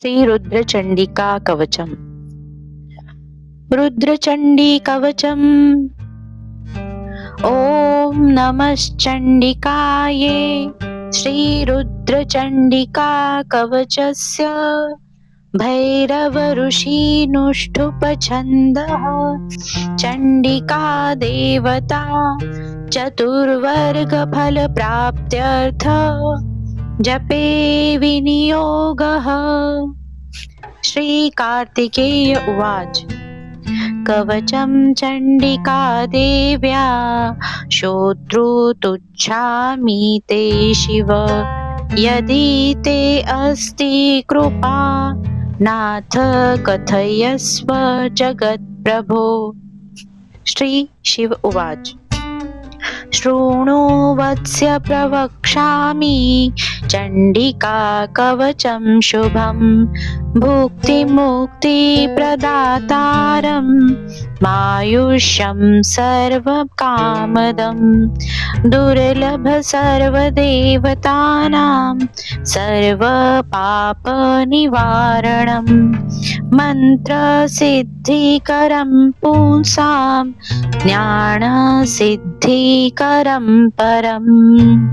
श्री रुद्रचंडिका कवचम. रुद्रचंडी कवचम. ओम नमश्चंडिकाये श्री रुद्रचंडिका कवचस्य भैरव ऋषीनुष्ठुपछन्दः चंडिका देवता चतुर्वर्ग फल प्राप्त्यर्थ जपे विनियोगः. श्री कार्तिकेय उवाच. कवचं चंडिका देव्या श्रोतुमिच्छामि ते शिव यदि ते अस्ति कृपा नाथ कथयस्व जगत्प्रभो. श्री शिव उवाच. शृणु वत्स्य प्रवक्ष्यामि चंडिका कवचं शुभं भुक्तिमुक्तिप्रदातारं मायुष्यं सर्वकामदं दुर्लभ सर्वदेवतानां सर्वपापनिवारणं मन्त्रसिद्धिकरं पुंसां ज्ञानसिद्धिकरं परम्.